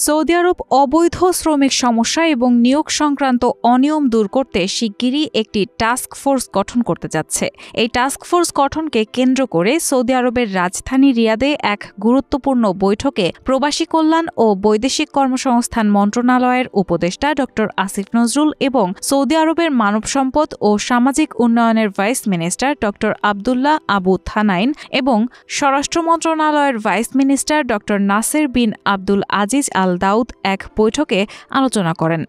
Saudi আরব অবৈধ শ্রমিক সমস্যা এবং নিয়োগ সংক্রান্ত অনিয়ম দূর করতে শিগগিরই একটি টাস্ক ফোর্স গঠন করতে যাচ্ছে। এই টাস্ক ফোর্স গঠনকে কেন্দ্র করে সৌদি আরবের রাজধানী রিয়াদে এক গুরুত্বপূর্ণ বৈঠকে প্রবাসী কল্যাণ ও বৈদেশিক কর্মসংস্থান মন্ত্রণালয়ের উপদেষ্টা ড আসিফ নজরুল এবং সৌদি আরবের মানব সম্পদ ও সামাজিক উন্নয়নের ভাইস মিনিস্টার ড আবদুল্লাহ আবু থানাইন এবং স্বরাষ্ট্র মন্ত্রণালয়ের ভাইস মিনিস্টার ড নাসের বিন আব্দুল আজিজ আল দাউদ এক বৈঠকে আলোচনা করেন।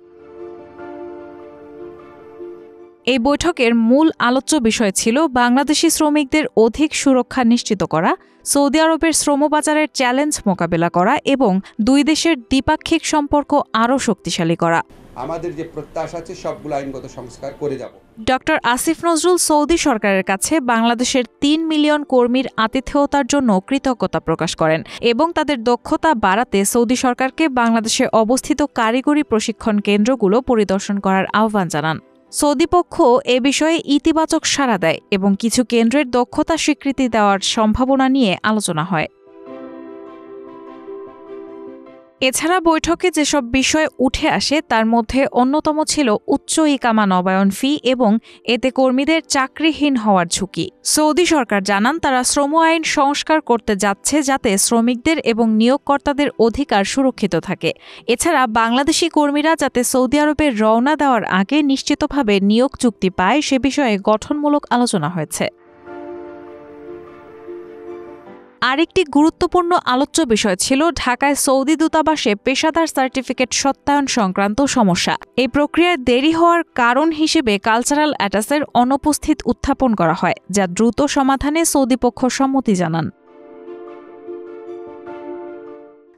এই বৈঠকের মূল আলোচ্য বিষয় ছিল বাংলাদেশি শ্রমিকদের অধিক সুরক্ষা নিশ্চিত করা, সৌদি আরবের শ্রমবাজারের চ্যালেঞ্জ মোকাবেলা করা এবং দুই দেশের দ্বিপাক্ষিক সম্পর্ক আরও শক্তিশালী করা। আমাদের যে প্রত্যাশা আছে সবগুলো আইনগত সংস্কার করে যাব। ড আসিফ নজরুল সৌদি সরকারের কাছে বাংলাদেশের ৩ মিলিয়ন কর্মীর আতিথেয়তার জন্য কৃতজ্ঞতা প্রকাশ করেন এবং তাদের দক্ষতা বাড়াতে সৌদি সরকারকে বাংলাদেশে অবস্থিত কারিগরি প্রশিক্ষণ কেন্দ্রগুলো পরিদর্শন করার আহ্বান জানান। সৌদি পক্ষ এ বিষয়ে ইতিবাচক সাড়া দেয় এবং কিছু কেন্দ্রের দক্ষতা স্বীকৃতি দেওয়ার সম্ভাবনা নিয়ে আলোচনা হয়। এছাড়া বৈঠকে যেসব বিষয় উঠে আসে তার মধ্যে অন্যতম ছিল উচ্চ ইকামা নবায়ন ফি এবং এতে কর্মীদের চাকরিহীন হওয়ার ঝুঁকি। সৌদি সরকার জানান তারা শ্রম আইন সংস্কার করতে যাচ্ছে যাতে শ্রমিকদের এবং নিয়োগকর্তাদের অধিকার সুরক্ষিত থাকে। এছাড়া বাংলাদেশি কর্মীরা যাতে সৌদি আরবে রওনা দেওয়ার আগে নিশ্চিতভাবে নিয়োগ চুক্তি পায় সে বিষয়ে গঠনমূলক আলোচনা হয়েছে। আরেকটি গুরুত্বপূর্ণ আলোচ্য বিষয় ছিল ঢাকায় সৌদি দূতাবাসে পেশাদার সার্টিফিকেট সত্যায়ন সংক্রান্ত সমস্যা। এই প্রক্রিয়ায় দেরি হওয়ার কারণ হিসেবে কালচারাল অ্যাটাচের অনুপস্থিত উত্থাপন করা হয়, যা দ্রুত সমাধানে সৌদি পক্ষ সম্মতি জানান।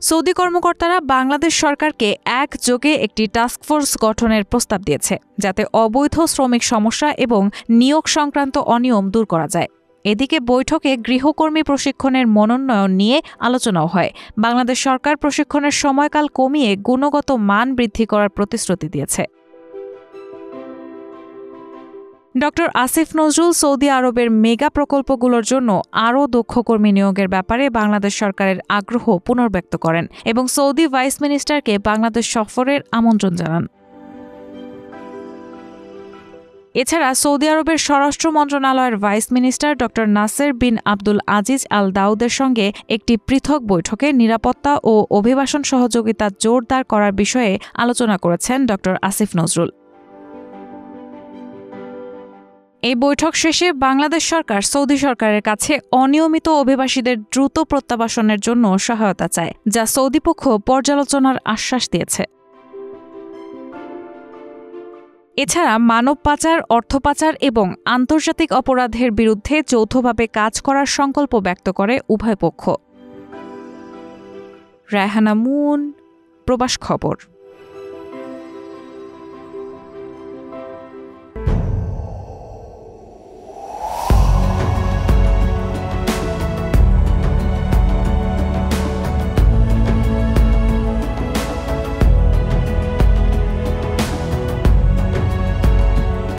সৌদি কর্মকর্তারা বাংলাদেশ সরকারকে একযোগে একটি টাস্কফোর্স গঠনের প্রস্তাব দিয়েছে যাতে অবৈধ শ্রমিক সমস্যা এবং নিয়োগ সংক্রান্ত অনিয়ম দূর করা যায়। এদিকে বৈঠকে গৃহকর্মী প্রশিক্ষণের মনোন্নয়ন নিয়ে আলোচনাও হয়। বাংলাদেশ সরকার প্রশিক্ষণের সময়কাল কমিয়ে গুণগত মান বৃদ্ধি করার প্রতিশ্রুতি দিয়েছে। ড আসিফ নজরুল সৌদি আরবের মেগা প্রকল্পগুলোর জন্য আরও দক্ষ কর্মী নিয়োগের ব্যাপারে বাংলাদেশ সরকারের আগ্রহ পুনর্ব্যক্ত করেন এবং সৌদি ভাইস মিনিস্টারকে বাংলাদেশ সফরের আমন্ত্রণ জানান। এছাড়া সৌদি আরবের স্বরাষ্ট্র মন্ত্রণালয়ের ভাইস মিনিস্টার ড নাসের বিন আব্দুল আজিজ আল দাউদের সঙ্গে একটি পৃথক বৈঠকে নিরাপত্তা ও অভিবাসন সহযোগিতা জোরদার করার বিষয়ে আলোচনা করেছেন ড আসিফ নজরুল। এই বৈঠক শেষে বাংলাদেশ সরকার সৌদি সরকারের কাছে অনিয়মিত অভিবাসীদের দ্রুত প্রত্যাবাসনের জন্য সহায়তা চায়, যা সৌদি পক্ষ পর্যালোচনার আশ্বাস দিয়েছে। এছাড়া মানব পাচার, অর্থ পাচার এবং আন্তর্জাতিক অপরাধের বিরুদ্ধে যৌথভাবে কাজ করার সংকল্প ব্যক্ত করে উভয় পক্ষ। রায়হানা মুন, প্রবাস খবর।